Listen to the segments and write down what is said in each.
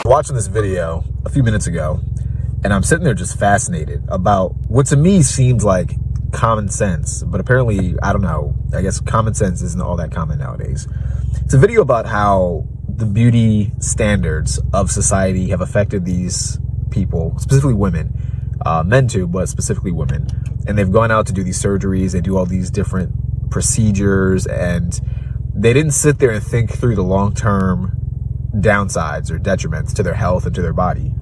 watching this video a few minutes ago, and I'm sitting there just fascinated about what to me seems like common sense, but apparently, I don't know, I guess common sense isn't all that common nowadays. It's a video about how the beauty standards of society have affected these people, specifically women, men too, but specifically women. And they've gone out to do these surgeries, they do all these different procedures, and they didn't sit there and think through the long-term downsides or detriments to their health and to their body.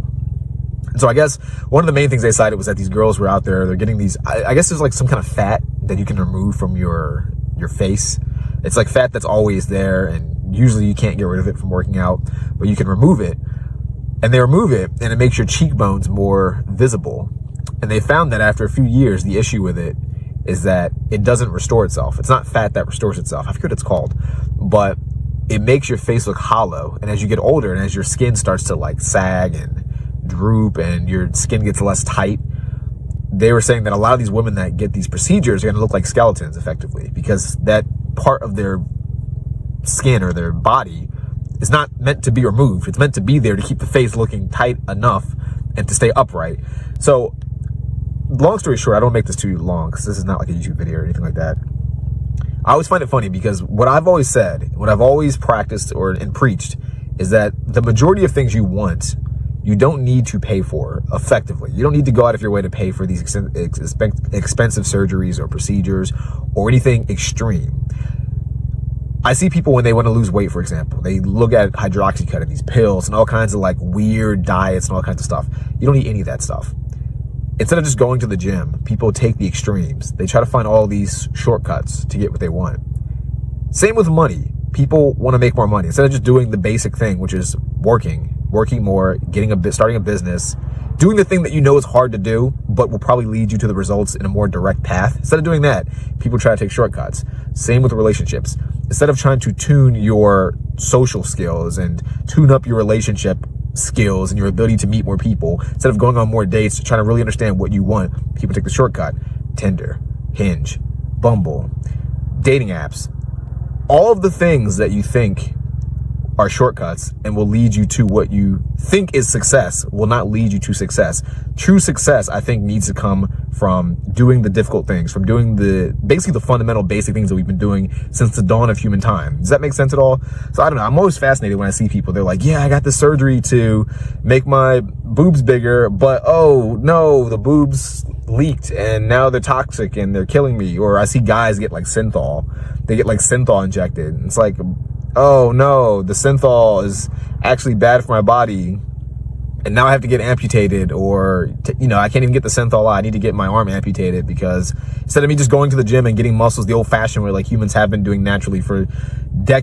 And so I guess one of the main things they cited was that these girls were out there, they're getting these, I guess there's like some kind of fat that you can remove from your face. It's like fat that's always there, and usually you can't get rid of it from working out, but you can remove it. And they remove it, and it makes your cheekbones more visible. And they found that after a few years, the issue with it is that it doesn't restore itself. It's not fat that restores itself. I forget what it's called, but it makes your face look hollow. And as you get older and as your skin starts to like sag and droop and your skin gets less tight, they were saying that a lot of these women that get these procedures are going to look like skeletons effectively, because that part of their skin or their body is not meant to be removed. It's meant to be there to keep the face looking tight enough and to stay upright. So long story short, I don't make this too long because this is not like a YouTube video or anything like that. I always find it funny because what I've always said, what I've always practiced and preached is that the majority of things you want, you don't need to pay for effectively. You don't need to go out of your way to pay for these expensive surgeries or procedures or anything extreme. I see people when they want to lose weight, for example, they look at hydroxycut and these pills and all kinds of like weird diets and all kinds of stuff. You don't need any of that stuff. Instead of just going to the gym, people take the extremes. They try to find all these shortcuts to get what they want. Same with money. People want to make more money. Instead of just doing the basic thing, which is working more, starting a business, doing the thing that you know is hard to do, but will probably lead you to the results in a more direct path. Instead of doing that, people try to take shortcuts. Same with relationships. Instead of trying to tune your social skills and tune up your relationship skills and your ability to meet more people, instead of going on more dates, trying to really understand what you want, people take the shortcut. Tinder, Hinge, Bumble, dating apps, all of the things that you think are shortcuts and will lead you to what you think is success will not lead you to success. True success, I think, needs to come from doing the difficult things, from doing basically the fundamental basic things that we've been doing since the dawn of human time. Does that make sense at all? So I don't know. I'm always fascinated when I see people. They're like, yeah, I got this surgery to make my boobs bigger, but oh no, the boobs leaked and now they're toxic and they're killing me. Or I see guys get like synthol. They get like synthol injected. It's like, oh no, the synthol is actually bad for my body, and now I have to get amputated, or I can't even get the synthol out. I need to get my arm amputated because instead of me just going to the gym and getting muscles the old-fashioned way like humans have been doing naturally for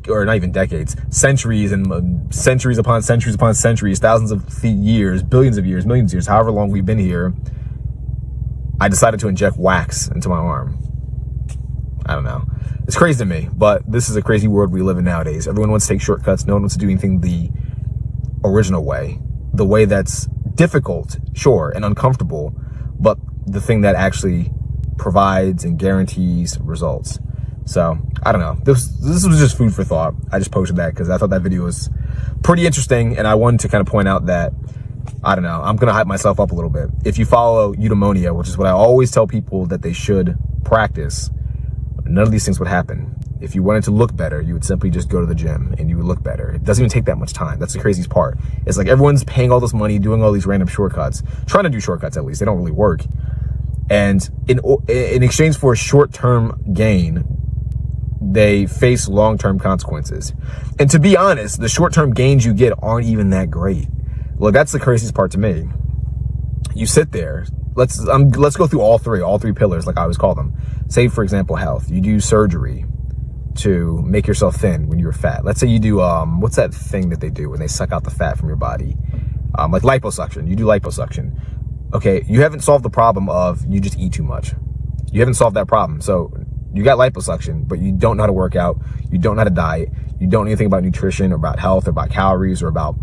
or not even decades, centuries and centuries upon centuries upon centuries, thousands of years, billions of years, millions of years, however long we've been here, I decided to inject wax into my arm. I don't know. It's crazy to me, but this is a crazy world we live in nowadays. Everyone wants to take shortcuts. No one wants to do anything the original way. The way that's difficult, sure, and uncomfortable, but the thing that actually provides and guarantees results. So, I don't know. This was just food for thought. I just posted that because I thought that video was pretty interesting, and I wanted to kind of point out that, I don't know, I'm going to hype myself up a little bit. If you follow eudaimonia, which is what I always tell people that they should practice, none of these things would happen. If you wanted to look better, you would simply just go to the gym and you would look better. It doesn't even take that much time. That's the craziest part. It's like everyone's paying all this money, doing all these random shortcuts, trying to do shortcuts at least. They don't really work. And in exchange for a short-term gain, they face long-term consequences. And to be honest, the short-term gains you get aren't even that great. Well, that's the craziest part to me. You sit there. Let's go through all three pillars, like I always call them. Say, for example, health. You do surgery to make yourself thin when you're fat. Let's say you do, what's that thing that they do when they suck out the fat from your body? Like liposuction. You do liposuction. Okay, you haven't solved the problem of you just eat too much. You haven't solved that problem. So you got liposuction, but you don't know how to work out. You don't know how to diet. You don't know anything about nutrition or about health or about calories or about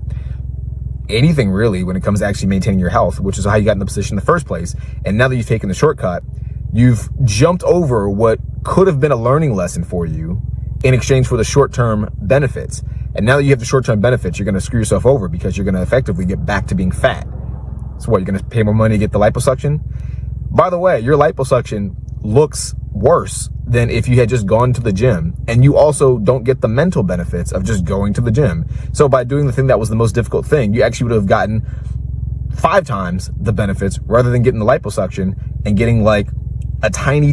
anything really when it comes to actually maintaining your health, which is how you got in the position in the first place. And now that you've taken the shortcut, you've jumped over what could have been a learning lesson for you in exchange for the short-term benefits. And now that you have the short-term benefits, you're going to screw yourself over because you're going to effectively get back to being fat. So what, you're going to pay more money to get the liposuction? By the way, your liposuction looks worse than if you had just gone to the gym, and you also don't get the mental benefits of just going to the gym. So by doing the thing that was the most difficult thing, you actually would have gotten 5 times the benefits rather than getting the liposuction and getting like a tiny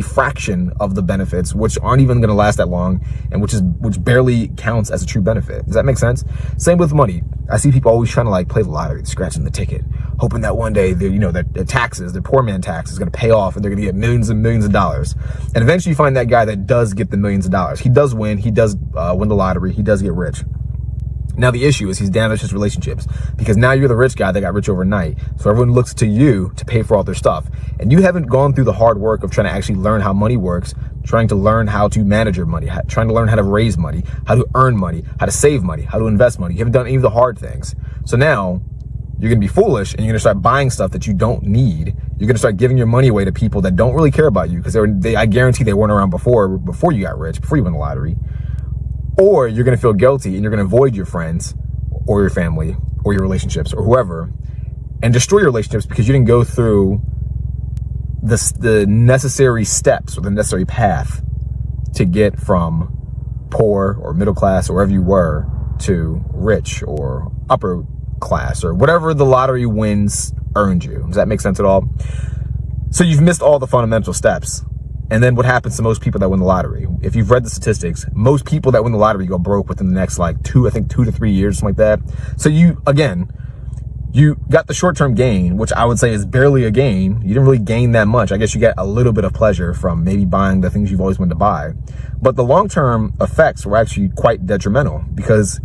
fraction of the benefits, which aren't even going to last that long, and which barely counts as a true benefit. Does that make sense? Same with money. I see people always trying to like play the lottery, scratching the ticket, hoping that one day the taxes, the poor man tax is going to pay off and they're going to get millions and millions of dollars. And eventually you find that guy that does get the millions of dollars. He does win. He does win the lottery. He does get rich. Now the issue is he's damaged his relationships, because now you're the rich guy that got rich overnight. So everyone looks to you to pay for all their stuff. And you haven't gone through the hard work of trying to actually learn how money works, trying to learn how to manage your money, trying to learn how to raise money, how to earn money, how to save money, how to invest money. You haven't done any of the hard things. So now you're going to be foolish and you're going to start buying stuff that you don't need. You're going to start giving your money away to people that don't really care about you, because I guarantee they weren't around before you got rich, before you won the lottery. Or you're going to feel guilty and you're going to avoid your friends or your family or your relationships or whoever, and destroy your relationships because you didn't go through the necessary steps or the necessary path to get from poor or middle class or wherever you were to rich or upper class or whatever the lottery wins earned you. Does that make sense at all? So you've missed all the fundamental steps. And then what happens to most people that win the lottery? If you've read the statistics, most people that win the lottery go broke within the next like 2 to 3 years, something like that. So you got the short-term gain, which I would say is barely a gain. You didn't really gain that much. I guess you get a little bit of pleasure from maybe buying the things you've always wanted to buy. But the long-term effects were actually quite detrimental, because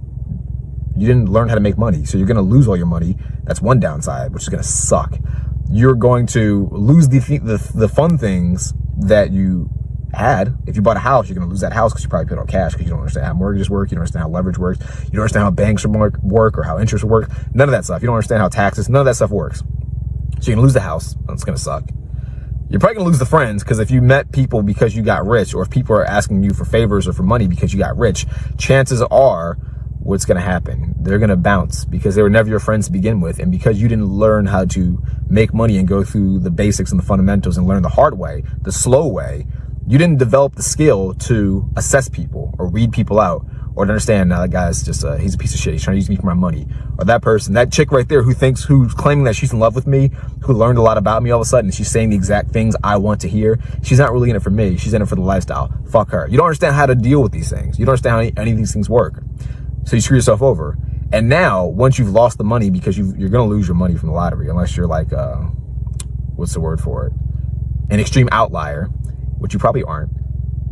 you didn't learn how to make money. So you're going to lose all your money. That's one downside, which is going to suck. You're going to lose the fun things that you had. If you bought a house, you're going to lose that house because you probably paid all cash, because you don't understand how mortgages work. You don't understand how leverage works. You don't understand how banks work or how interest work. None of that stuff. You don't understand how taxes, none of that stuff works. So you're going to lose the house. That's going to suck. You're probably going to lose the friends, because if you met people because you got rich, or if people are asking you for favors or for money because you got rich, chances are what's going to happen, they're going to bounce, because they were never your friends to begin with. And because you didn't learn how to make money and go through the basics and the fundamentals and learn the hard way, the slow way, you didn't develop the skill to assess people or read people out, or to understand, now that guy's just he's a piece of shit, he's trying to use me for my money. Or that person, that chick right there who's claiming that she's in love with me, who learned a lot about me all of a sudden, she's saying the exact things I want to hear. She's not really in it for me, she's in it for the lifestyle. Fuck her. You don't understand how to deal with these things. You don't understand how any of these things work. So you screw yourself over. And now, once you've lost the money, because you're going to lose your money from the lottery, unless you're like, what's the word for it? An extreme outlier, which you probably aren't.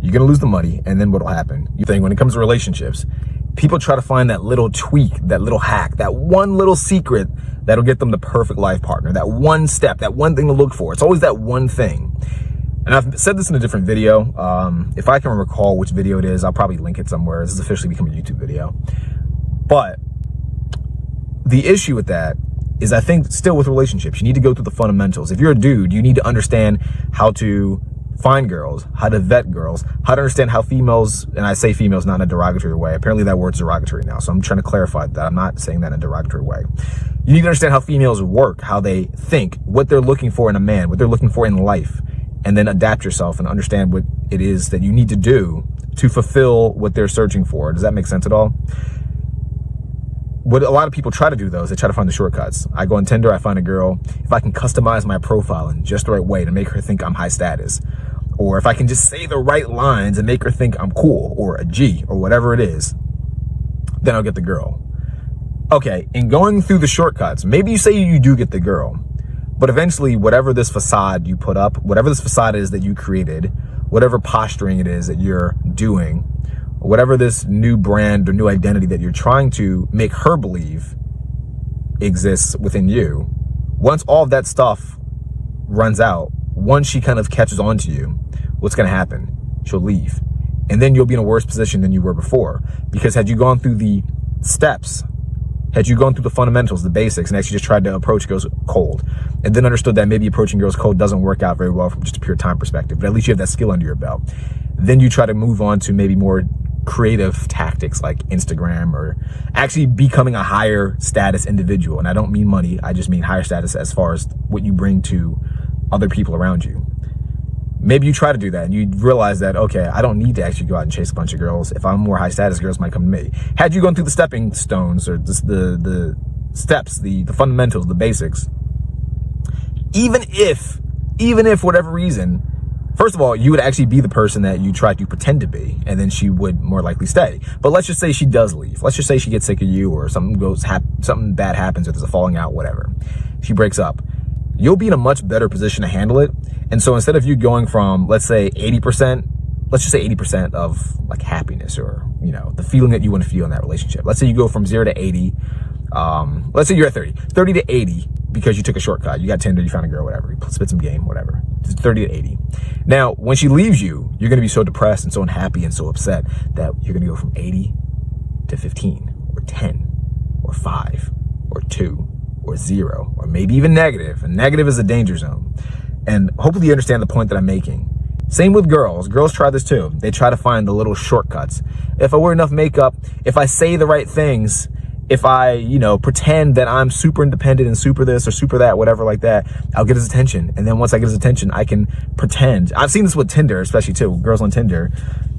You're going to lose the money, and then what'll happen? You think when it comes to relationships, people try to find that little tweak, that little hack, that one little secret that'll get them the perfect life partner, that one step, that one thing to look for. It's always that one thing. And I've said this in a different video. If I can recall which video it is, I'll probably link it somewhere. This has officially become a YouTube video. But the issue with that is, I think still with relationships, you need to go through the fundamentals. If you're a dude, you need to understand how to find girls, how to vet girls, how to understand how females, and I say females not in a derogatory way. Apparently that word's derogatory now, so I'm trying to clarify that. I'm not saying that in a derogatory way. You need to understand how females work, how they think, what they're looking for in a man, what they're looking for in life, and then adapt yourself and understand what it is that you need to do to fulfill what they're searching for. Does that make sense at all? What a lot of people try to do, though, is they try to find the shortcuts. I go on Tinder, I find a girl. If I can customize my profile in just the right way to make her think I'm high status, or if I can just say the right lines and make her think I'm cool or a G or whatever it is, then I'll get the girl. Okay, in going through the shortcuts, maybe you say you do get the girl, but eventually whatever this facade you put up, whatever this facade is that you created, whatever posturing it is that you're doing, whatever this new brand or new identity that you're trying to make her believe exists within you, once all of that stuff runs out, once she kind of catches on to you, what's going to happen? She'll leave. And then you'll be in a worse position than you were before. Because had you gone through the steps, had you gone through the fundamentals, the basics, and actually just tried to approach girls cold, and then understood that maybe approaching girls cold doesn't work out very well from just a pure time perspective, but at least you have that skill under your belt, then you try to move on to maybe more creative tactics like Instagram, or actually becoming a higher status individual. And I don't mean money, I just mean higher status as far as what you bring to other people around you. Maybe you try to do that and you realize that, okay, I don't need to actually go out and chase a bunch of girls. If I'm more high status, girls might come to me. Had you gone through the stepping stones, or just the steps, the fundamentals, the basics, even if whatever reason, first of all, you would actually be the person that you try to pretend to be, and then she would more likely stay. But let's just say she does leave. Let's just say she gets sick of you, or something bad happens, or there's a falling out, whatever. She breaks up. You'll be in a much better position to handle it. And so instead of you going from, let's say 80%, let's just say 80% of like happiness, or, you know, the feeling that you want to feel in that relationship. Let's say you go from 0 to 80. Let's say you're at 30 to 80 because you took a shortcut. You got Tinder, you found a girl, whatever. You spit some game, whatever. It's 30 to 80. Now, when she leaves you, you're going to be so depressed and so unhappy and so upset that you're going to go from 80 to 15 or 10 or 5 or 2 or 0, or maybe even negative. And negative is a danger zone. And hopefully you understand the point that I'm making. Same with girls. Girls try this too. They try to find the little shortcuts. If I wear enough makeup, if I say the right things, if I, you know, pretend that I'm super independent and super this or super that, whatever like that, I'll get his attention. And then once I get his attention, I can pretend. I've seen this with Tinder, especially too. Girls on Tinder,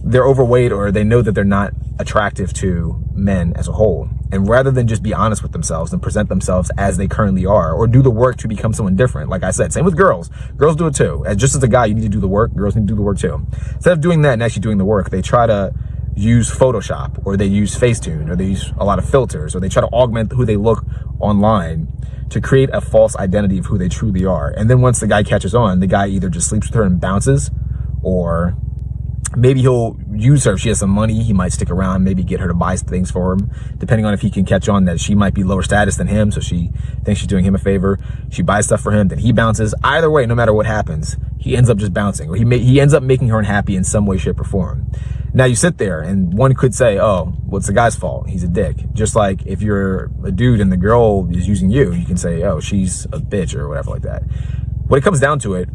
they're overweight, or they know that they're not attractive to men as a whole. And rather than just be honest with themselves and present themselves as they currently are, or do the work to become someone different, like I said, same with girls. Girls do it too. Just as a guy, you need to do the work. Girls need to do the work too. Instead of doing that and actually doing the work, they try to use Photoshop, or they use Facetune, or they use a lot of filters, or they try to augment who they look online to create a false identity of who they truly are. And then once the guy catches on, the guy either just sleeps with her and bounces, or maybe he'll use her. If she has some money, he might stick around, maybe get her to buy things for him, depending on if he can catch on that she might be lower status than him, so she thinks she's doing him a favor. She buys stuff for him, then he bounces. Either way, no matter what happens, he ends up just bouncing, or he ends up making her unhappy in some way, shape, or form. Now you sit there and one could say, oh, well, it's the guy's fault, he's a dick. Just like if you're a dude and the girl is using you, you can say, oh, she's a bitch, or whatever like that. When it comes down to it,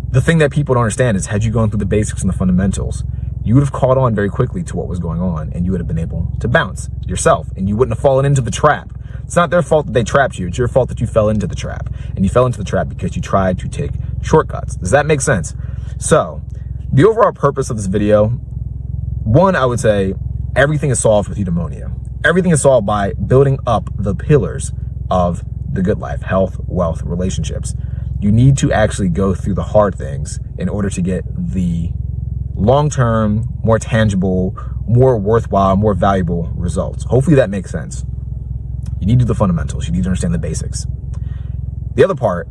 the thing that people don't understand is, had you gone through the basics and the fundamentals, you would have caught on very quickly to what was going on, and you would have been able to bounce yourself, and you wouldn't have fallen into the trap. It's not their fault that they trapped you. It's your fault that you fell into the trap, and you fell into the trap because you tried to take shortcuts. Does that make sense? So the overall purpose of this video, one, I would say everything is solved with eudaimonia. Everything is solved by building up the pillars of the good life: health, wealth, relationships. You need to actually go through the hard things in order to get the long-term, more tangible, more worthwhile, more valuable results. Hopefully that makes sense. You need to do the fundamentals. You need to understand the basics. The other part,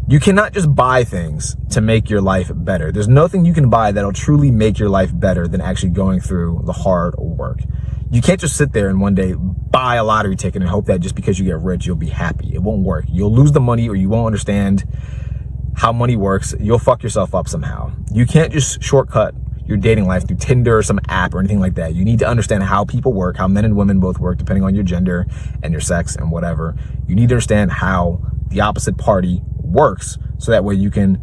you cannot just buy things to make your life better. There's nothing you can buy that'll truly make your life better than actually going through the hard work. You can't just sit there and one day buy a lottery ticket and hope that just because you get rich, you'll be happy. It won't work. You'll lose the money, or you won't understand how money works. You'll fuck yourself up somehow. You can't just shortcut your dating life through Tinder or some app or anything like that. You need to understand how people work, how men and women both work, depending on your gender and your sex and whatever. You need to understand how the opposite party works, so that way you can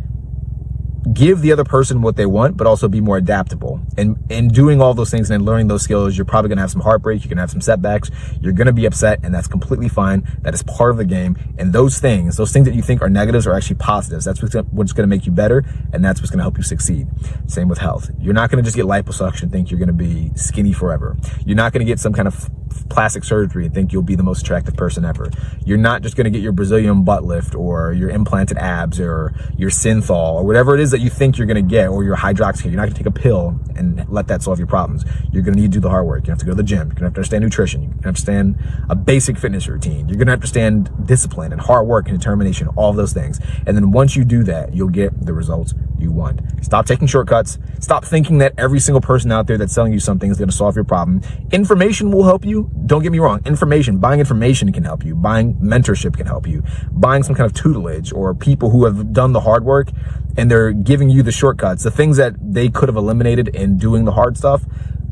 give the other person what they want, but also be more adaptable. And in doing all those things and learning those skills, you're probably gonna have some heartbreak, you're gonna have some setbacks, you're gonna be upset, and that's completely fine. That is part of the game. And those things that you think are negatives are actually positives. That's what's gonna make you better, and that's what's gonna help you succeed. Same with health. You're not gonna just get liposuction and think you're gonna be skinny forever. You're not gonna get some kind of plastic surgery and think you'll be the most attractive person ever. You're not just gonna get your Brazilian butt lift, or your implanted abs, or your synthol, or whatever it is that you think you're gonna get, or your hydroxychloroquine. You're not gonna take a pill and let that solve your problems. You're gonna need to do the hard work. You have to go to the gym. You're gonna have to understand nutrition. You're gonna understand a basic fitness routine. You're gonna have to understand discipline and hard work and determination, all of those things. And then once you do that, you'll get the results you want. Stop taking shortcuts. Stop thinking that every single person out there that's selling you something is gonna solve your problem. Information will help you. Don't get me wrong. Buying information can help you. Buying mentorship can help you. Buying some kind of tutelage, or people who have done the hard work and they're giving you the shortcuts, the things that they could have eliminated in doing the hard stuff,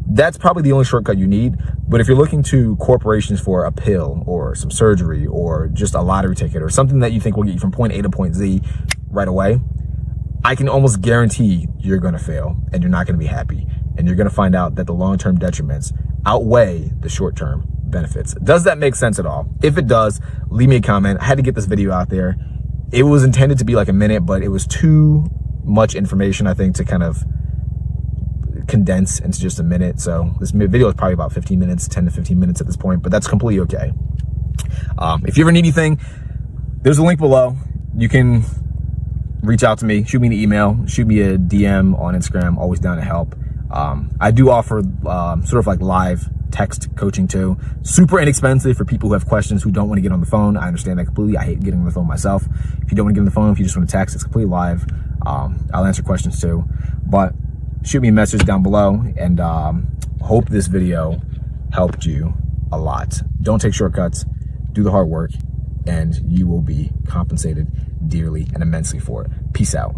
that's probably the only shortcut you need. But if you're looking to corporations for a pill or some surgery or just a lottery ticket or something that you think will get you from point A to point Z right away, I can almost guarantee you're going to fail and you're not going to be happy. and you're going to find out that the long-term detriments outweigh the short-term benefits. Does that make sense at all? If it does, leave me a comment. I had to get this video out there. It was intended to be like a minute, but it was too much information, I think, to kind of condense into just a minute. So this video is probably about 15 minutes, 10 to 15 minutes at this point, but that's completely okay. If you ever need anything, there's a link below. You can reach out to me, shoot me an email, shoot me a DM on Instagram, always down to help. I do offer sort of like live text coaching too. Super inexpensive for people who have questions, who don't want to get on the phone. I understand that completely. I hate getting on the phone myself. If you don't want to get on the phone, if you just want to text, it's completely live. I'll answer questions too. But shoot me a message down below, and hope this video helped you a lot. Don't take shortcuts, do the hard work, and you will be compensated dearly and immensely for it. Peace out.